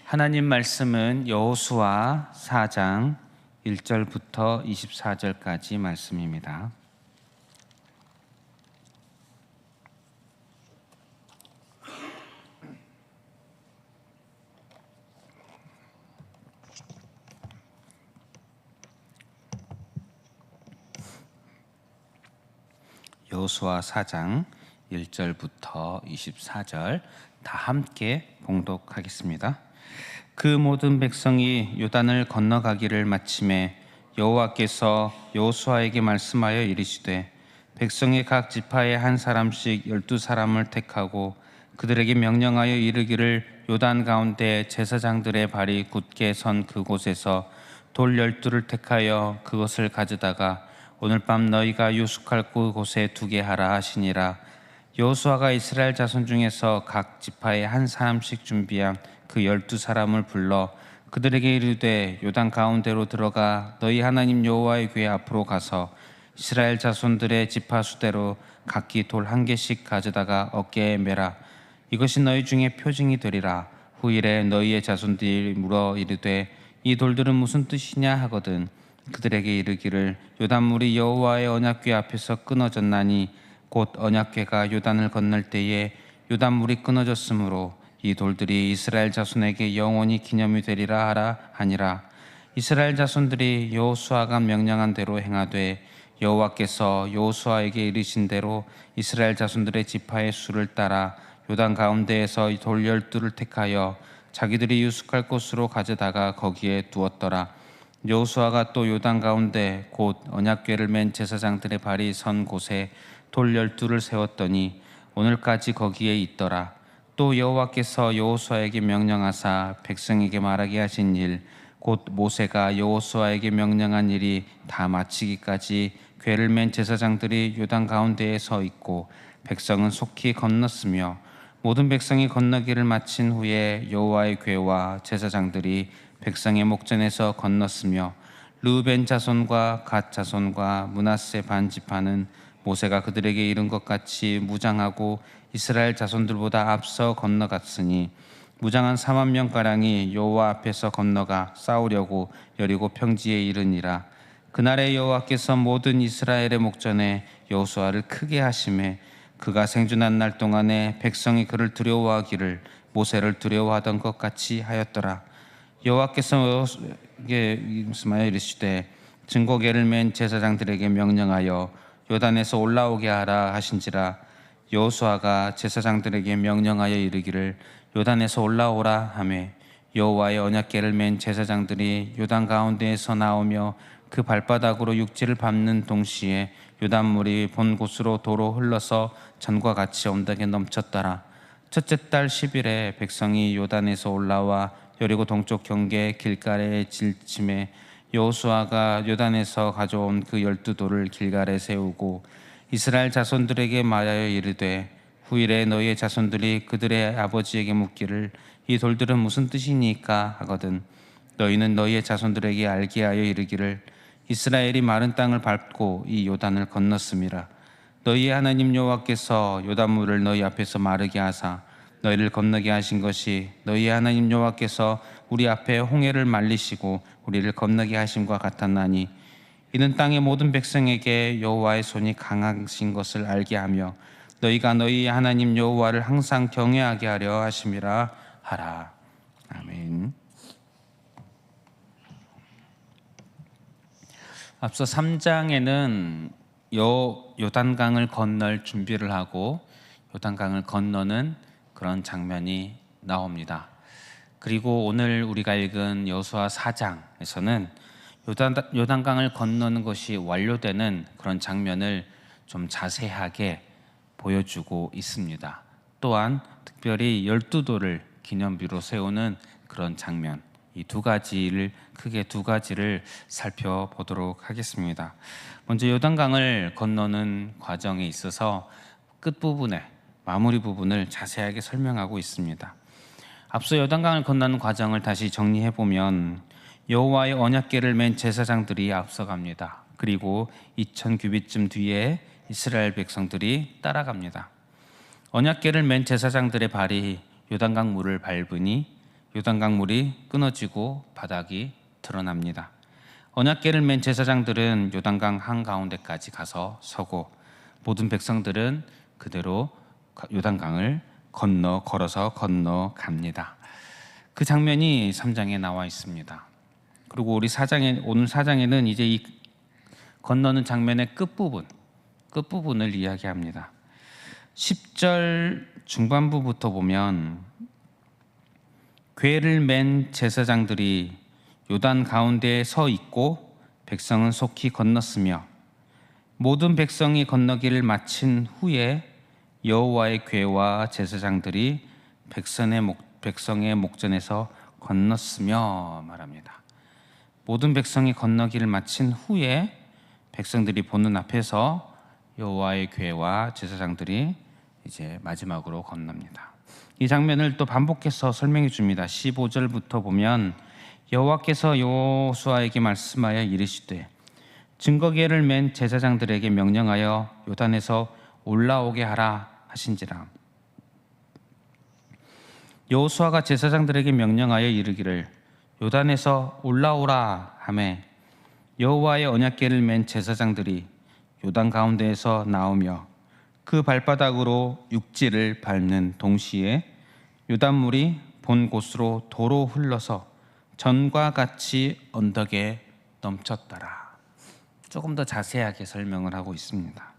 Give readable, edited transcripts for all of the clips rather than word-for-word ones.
하나님 말씀은 여호수아 4장 1절부터 24절까지 말씀입니다. 여호수아 4장 1절부터 24절 다 함께 봉독하겠습니다. 그 모든 백성이 요단을 건너가기를 마침에 여호와께서 여호수아에게 말씀하여 이르시되 백성의 각 지파에 한 사람씩 12사람을 택하고 그들에게 명령하여 이르기를 요단 가운데 제사장들의 발이 굳게 선 그곳에서 돌 12를 택하여 그것을 가져다가 오늘 밤 너희가 유숙할 그곳에 두게 하라 하시니라. 여호수아가 이스라엘 자손 중에서 각 지파에 한 사람씩 준비한 그 12사람을 불러 그들에게 이르되 요단 가운데로 들어가 너희 하나님 여호와의 궤 앞으로 가서 이스라엘 자손들의 지파 수대로 각기 돌 1개씩 가져다가 어깨에 매라. 이것이 너희 중에 표징이 되리라. 후일에 너희의 자손들이 물어 이르되 이 돌들은 무슨 뜻이냐 하거든 그들에게 이르기를 요단물이 여호와의 언약궤 앞에서 끊어졌나니 곧 언약궤가 요단을 건널 때에 요단물이 끊어졌으므로 이 돌들이 이스라엘 자손에게 영원히 기념이 되리라 하라 하니라. 이스라엘 자손들이 여호수아가 명령한 대로 행하되 여호와께서 여호수아에게 이르신 대로 이스라엘 자손들의 지파의 수를 따라 요단 가운데에서 돌 12를 택하여 자기들이 유숙할 곳으로 가져다가 거기에 두었더라. 여호수아가 또 요단 가운데 곧 언약궤를 맨 제사장들의 발이 선 곳에 돌 12를 세웠더니 오늘까지 거기에 있더라. 또 여호와께서 여호수아에게 명령하사 백성에게 말하게 하신 일 곧 모세가 여호수아에게 명령한 일이 다 마치기까지 궤를 맨 제사장들이 요단 가운데에 서 있고 백성은 속히 건넜으며 모든 백성이 건너기를 마친 후에 여호와의 궤와 제사장들이 백성의 목전에서 건넜으며 르우벤 자손과 갓 자손과 므낫세 반 지파는 모세가 그들에게 이른 것 같이 무장하고 이스라엘 자손들보다 앞서 건너갔으니 무장한 4만 명가량이 여호와 앞에서 건너가 싸우려고 여리고 평지에 이르니라. 그날에 여호와께서 모든 이스라엘의 목전에 여호수아를 크게 하심에 그가 생존한 날 동안에 백성이 그를 두려워하기를 모세를 두려워하던 것 같이 하였더라. 여호와께서 여호수아에게 말씀하여 이르시되 증거궤를 맨 제사장들에게 명령하여 요단에서 올라오게 하라 하신지라. 여호수아가 제사장들에게 명령하여 이르기를 요단에서 올라오라 하매 여호와의 언약궤를 맨 제사장들이 요단 가운데에서 나오며 그 발바닥으로 육지를 밟는 동시에 요단물이 본 곳으로 도로 흘러서 전과 같이 언덕에 넘쳤더라. 첫째 달 10일에 백성이 요단에서 올라와 여리고 동쪽 경계 길갈에 질침에 여호수아가 요단에서 가져온 그 12돌을 길갈에 세우고 이스라엘 자손들에게 말하여 이르되 후일에 너희의 자손들이 그들의 아버지에게 묻기를 이 돌들은 무슨 뜻이니까 하거든 너희는 너희의 자손들에게 알게 하여 이르기를 이스라엘이 마른 땅을 밟고 이 요단을 건넜음이라. 너희의 하나님 여호와께서 요단물을 너희 앞에서 마르게 하사 너희를 건너게 하신 것이 너희의 하나님 여호와께서 우리 앞에 홍해를 말리시고 우리를 건너게 하심과 같았나니 이는 땅의 모든 백성에게 여호와의 손이 강하신 것을 알게 하며 너희가 너희 하나님 여호와를 항상 경외하게 하려 하심이라 하라. 아멘. 앞서 3장에는 요단강을 건널 준비를 하고 요단강을 건너는 그런 장면이 나옵니다. 그리고 오늘 우리가 읽은 여호수아 4장에서는 요단강을 건너는 것이 완료되는 그런 장면을 좀 자세하게 보여주고 있습니다. 또한 특별히 12돌을 기념비로 세우는 그런 장면, 이 크게 두 가지를 살펴보도록 하겠습니다. 먼저 요단강을 건너는 과정에 있어서 끝부분에 마무리 부분을 자세하게 설명하고 있습니다. 앞서 요단강을 건너는 과정을 다시 정리해 보면 여호와의 언약궤를 맨 제사장들이 앞서갑니다. 그리고 2000규빗쯤 뒤에 이스라엘 백성들이 따라갑니다. 언약궤를 맨 제사장들의 발이 요단강 물을 밟으니 요단강 물이 끊어지고 바닥이 드러납니다. 언약궤를 맨 제사장들은 요단강 한가운데까지 가서 서고 모든 백성들은 그대로 요단강을 걸어서 건너갑니다. 그 장면이 3장에 나와 있습니다. 그리고 오늘 4장에는 이제 이 건너는 장면의 끝부분을 이야기합니다. 10절 중반부부터 보면 궤를 맨 제사장들이 요단 가운데에 서 있고 백성은 속히 건넜으며 모든 백성이 건너기를 마친 후에 여호와의 궤와 제사장들이 백성의 목전에서 건넜으며 말합니다. 모든 백성이 건너기를 마친 후에 백성들이 보는 앞에서 여호와의 궤와 제사장들이 이제 마지막으로 건넙니다. 이 장면을 또 반복해서 설명해 줍니다. 15절부터 보면 여호와께서 여호수아에게 말씀하여 이르시되 증거궤를 맨 제사장들에게 명령하여 요단에서 올라오게 하라 하신지라. 여호수아가 제사장들에게 명령하여 이르기를 요단에서 올라오라 하매 여호와의 언약궤를 맨 제사장들이 요단 가운데에서 나오며 그 발바닥으로 육지를 밟는 동시에 요단물이 본 곳으로 도로 흘러서 전과 같이 언덕에 넘쳤더라. 조금 더 자세하게 설명을 하고 있습니다.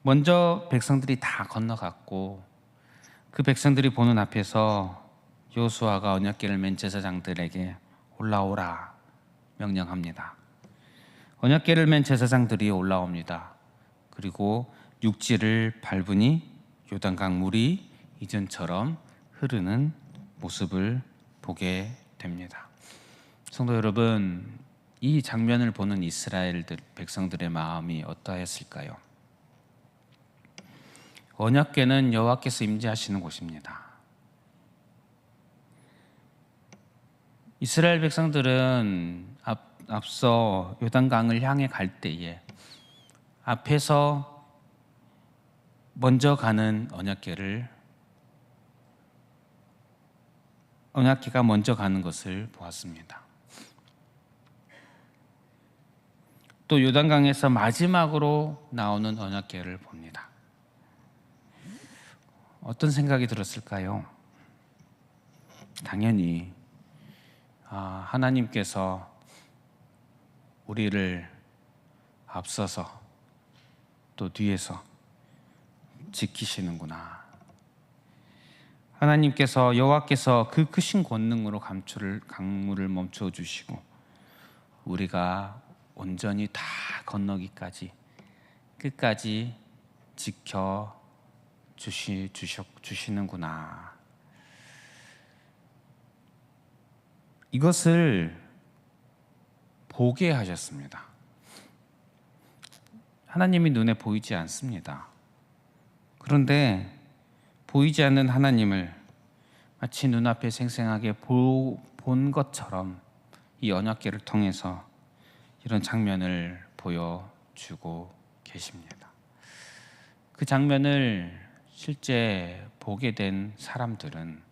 먼저 백성들이 다 건너갔고 그 백성들이 보는 앞에서 여호수아가 언약궤를 맨 제사장들에게 올라오라 명령합니다. 언약궤를 맨 제사장들이 올라옵니다. 그리고 육지를 밟으니 요단강 물이 이전처럼 흐르는 모습을 보게 됩니다. 성도 여러분, 이 장면을 보는 이스라엘 백성들의 마음이 어떠했을까요? 언약궤는 여호와께서 임재하시는 곳입니다. 이스라엘 백성들은 앞서 요단강을 향해 갈 때에 앞에서 먼저 가는 언약궤가 먼저 가는 것을 보았습니다. 또 요단강에서 마지막으로 나오는 언약궤를 봅니다. 어떤 생각이 들었을까요? 당연히 하나님께서 우리를 앞서서 또 뒤에서 지키시는구나. 하나님께서 여호와께서 그 크신 권능으로 강물을 멈춰 주시고 우리가 온전히 다 건너기까지 끝까지 지켜 주시는구나. 이것을 보게 하셨습니다. 하나님이 눈에 보이지 않습니다. 그런데 보이지 않는 하나님을 마치 눈앞에 생생하게 본 것처럼 이 언약궤를 통해서 이런 장면을 보여주고 계십니다. 그 장면을 실제 보게 된 사람들은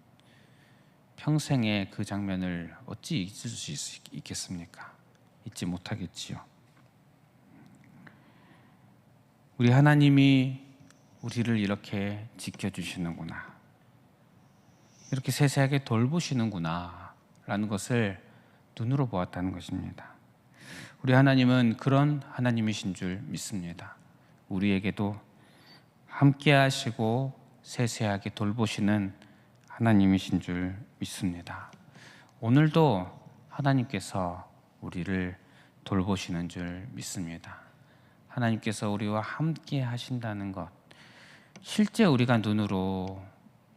평생에 그 장면을 어찌 잊을 수 있겠습니까? 잊지 못하겠지요. 우리 하나님이 우리를 이렇게 지켜주시는구나, 이렇게 세세하게 돌보시는구나 라는 것을 눈으로 보았다는 것입니다. 우리 하나님은 그런 하나님이신 줄 믿습니다. 우리에게도 함께 하시고 세세하게 돌보시는 하나님이신 줄 믿습니다. 오늘도 하나님께서 우리를 돌보시는 줄 믿습니다. 하나님께서 우리와 함께 하신다는 것, 실제 우리가 눈으로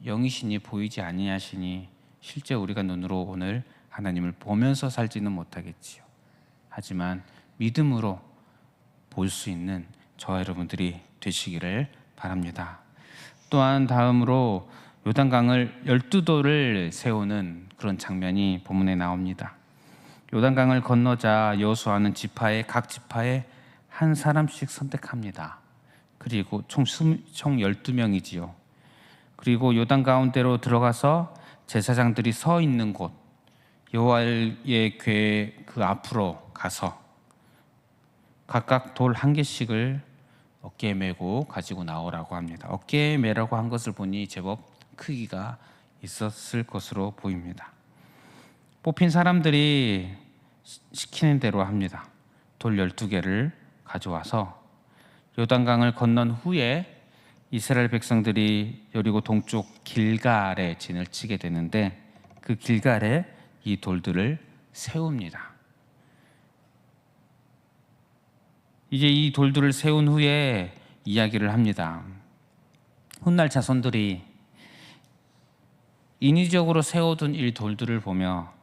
영이시니 보이지 아니하시니 실제 우리가 눈으로 오늘 하나님을 보면서 살지는 못하겠지요. 하지만 믿음으로 볼 수 있는 저와 여러분들이 되시기를 바랍니다. 또한 다음으로 요단강을 12도를 세우는 그런 장면이 본문에 나옵니다. 요단강을 건너자 여호수아는 각 지파에 한 사람씩 선택합니다. 그리고 총 12명이지요. 그리고 요단 가운데로 들어가서 제사장들이 서 있는 곳, 여호와의 궤 그 앞으로 가서 각각 돌 한 개씩을 어깨에 메고 가지고 나오라고 합니다. 어깨에 메라고 한 것을 보니 제법 크기가 있었을 것으로 보입니다. 뽑힌 사람들이 시키는 대로 합니다. 돌 12개를 가져와서 요단강을 건넌 후에 이스라엘 백성들이 여리고 동쪽 길갈에 진을 치게 되는데, 그 길갈에 이 돌들을 세웁니다. 이제 이 돌들을 세운 후에 이야기를 합니다. 훗날 자손들이 인위적으로 세워둔 이 돌들을 보며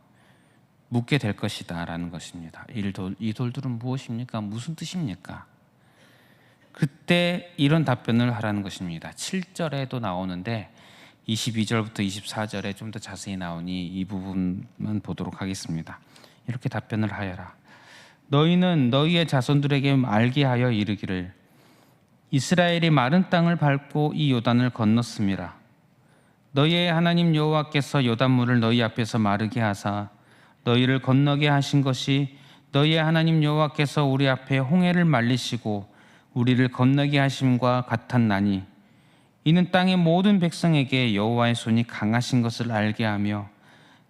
묻게 될 것이다 라는 것입니다. 이 돌들은 무엇입니까? 무슨 뜻입니까? 그때 이런 답변을 하라는 것입니다. 7절에도 나오는데 22절부터 24절에 좀 더 자세히 나오니 이 부분만 보도록 하겠습니다. 이렇게 답변을 하여라. 너희는 너희의 자손들에게 알게 하여 이르기를, 이스라엘이 마른 땅을 밟고 이 요단을 건넜음이라. 너희의 하나님 여호와께서 요단물을 너희 앞에서 마르게 하사 너희를 건너게 하신 것이, 너희의 하나님 여호와께서 우리 앞에 홍해를 말리시고 우리를 건너게 하심과 같았나니, 이는 땅의 모든 백성에게 여호와의 손이 강하신 것을 알게 하며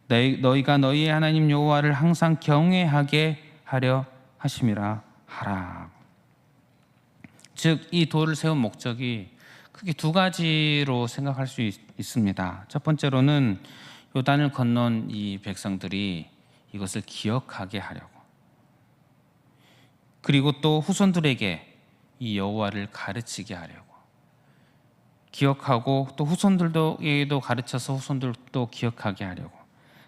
너희가 너희의 하나님 여호와를 항상 경외하게 하려 하심이라 하라. 즉, 이 돌을 세운 목적이 크게 두 가지로 생각할 수 있습니다. 첫 번째로는 요단을 건넌 이 백성들이 이것을 기억하게 하려고, 그리고 또 후손들에게 이 여호와를 가르치게 하려고, 기억하고 또 후손들에게도 가르쳐서 후손들도 기억하게 하려고,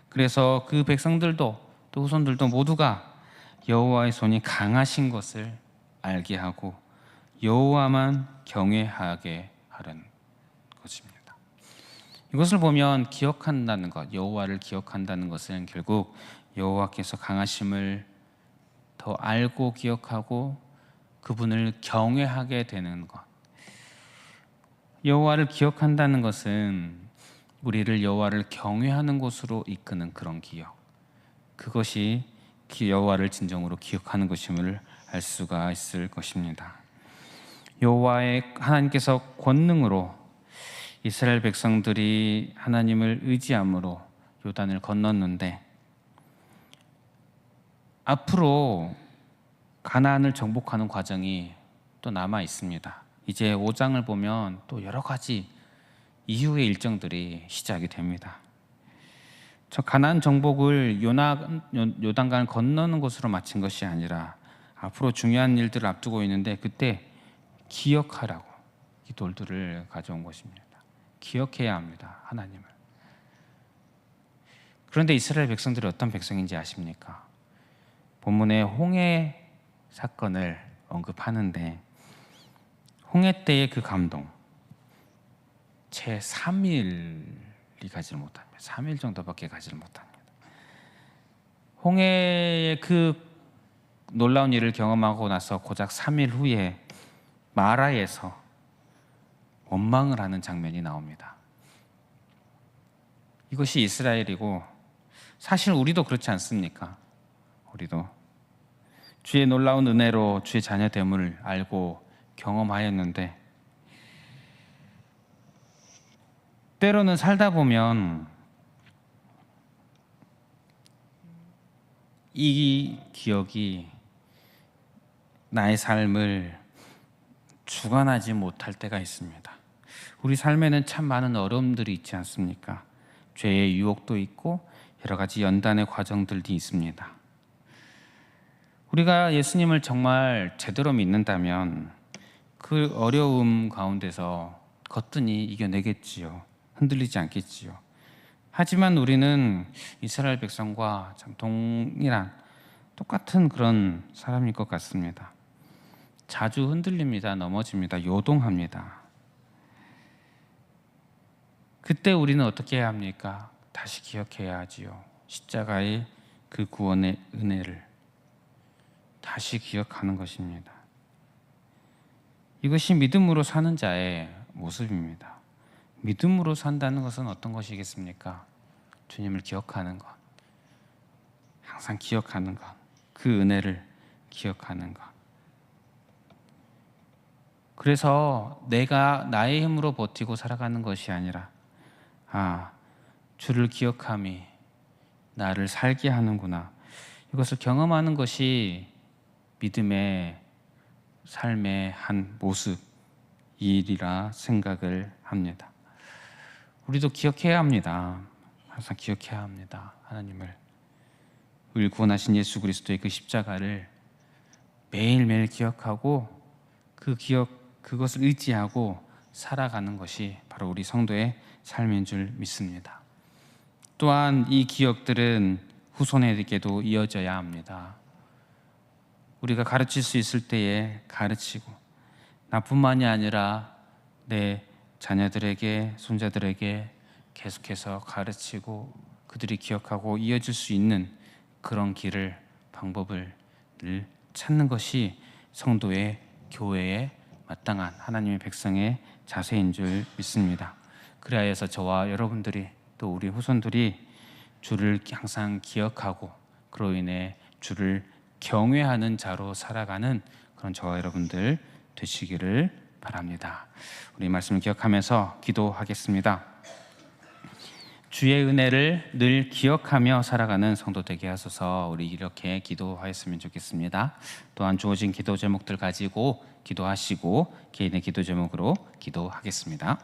그래서 그 백성들도 또 후손들도 모두가 여호와의 손이 강하신 것을 알게 하고 여호와만 경외하게 하는 것입니다. 이것을 보면 기억한다는 것, 여호와를 기억한다는 것은 결국 여호와께서 강하심을 더 알고 기억하고 그분을 경외하게 되는 것. 여호와를 기억한다는 것은 우리를 여호와를 경외하는 곳으로 이끄는 그런 기억, 그것이 여호와를 진정으로 기억하는 것임을 알 수가 있을 것입니다. 여호와의 하나님께서 권능으로 이스라엘 백성들이 하나님을 의지함으로 요단을 건넜는데, 앞으로 가나안을 정복하는 과정이 또 남아 있습니다. 이제 5장을 보면 또 여러 가지 이후의 일정들이 시작이 됩니다. 저 가나안 정복을 요단강을 건너는 것으로 마친 것이 아니라 앞으로 중요한 일들을 앞두고 있는데, 그때 기억하라고 이 돌들을 가져온 것입니다. 기억해야 합니다, 하나님을. 그런데 이스라엘 백성들이 어떤 백성인지 아십니까? 본문에 홍해 사건을 언급하는데, 홍해 때의 그 감동, 채 3일이 가지를 못합니다. 3일 정도밖에 가지를 못합니다. 홍해의 그 놀라운 일을 경험하고 나서 고작 3일 후에 마라에서 원망을 하는 장면이 나옵니다. 이것이 이스라엘이고, 사실 우리도 그렇지 않습니까? 우리도 주의 놀라운 은혜로 주의 자녀됨을 알고 경험하였는데, 때로는 살다 보면 이 기억이 나의 삶을 주관하지 못할 때가 있습니다. 우리 삶에는 참 많은 어려움들이 있지 않습니까? 죄의 유혹도 있고 여러 가지 연단의 과정들도 있습니다. 우리가 예수님을 정말 제대로 믿는다면 그 어려움 가운데서 거뜬히 이겨내겠지요. 흔들리지 않겠지요. 하지만 우리는 이스라엘 백성과 참 동일한 똑같은 그런 사람일 것 같습니다. 자주 흔들립니다. 넘어집니다. 요동합니다. 그때 우리는 어떻게 해야 합니까? 다시 기억해야 하지요. 십자가의 그 구원의 은혜를 다시 기억하는 것입니다. 이것이 믿음으로 사는 자의 모습입니다. 믿음으로 산다는 것은 어떤 것이겠습니까? 주님을 기억하는 것, 항상 기억하는 것, 그 은혜를 기억하는 것. 그래서 내가 나의 힘으로 버티고 살아가는 것이 아니라 주를 기억함이 나를 살게 하는구나. 이것을 경험하는 것이 믿음의 삶의 한 모습이라 생각을 합니다. 우리도 기억해야 합니다. 항상 기억해야 합니다. 하나님을, 우리를 구원하신 예수 그리스도의 그 십자가를 매일매일 기억하고 그것을 의지하고 살아가는 것이 바로 우리 성도의 삶인 줄 믿습니다. 또한 이 기억들은 후손에게도 이어져야 합니다. 우리가 가르칠 수 있을 때에 가르치고, 나뿐만이 아니라 내 자녀들에게, 손자들에게 계속해서 가르치고 그들이 기억하고 이어질 수 있는 그런 길을, 방법을 늘 찾는 것이 성도의, 교회의 마땅한 하나님의 백성의 자세인 줄 믿습니다. 그리하여서 저와 여러분들이, 또 우리 후손들이 주를 항상 기억하고 그로 인해 주를 경외하는 자로 살아가는 그런 저와 여러분들 되시기를 바랍니다. 우리 말씀을 기억하면서 기도하겠습니다. 주의 은혜를 늘 기억하며 살아가는 성도 되게 하소서. 우리 이렇게 기도하였으면 좋겠습니다. 또한 주어진 기도 제목들 가지고 기도하시고 개인의 기도 제목으로 기도하겠습니다.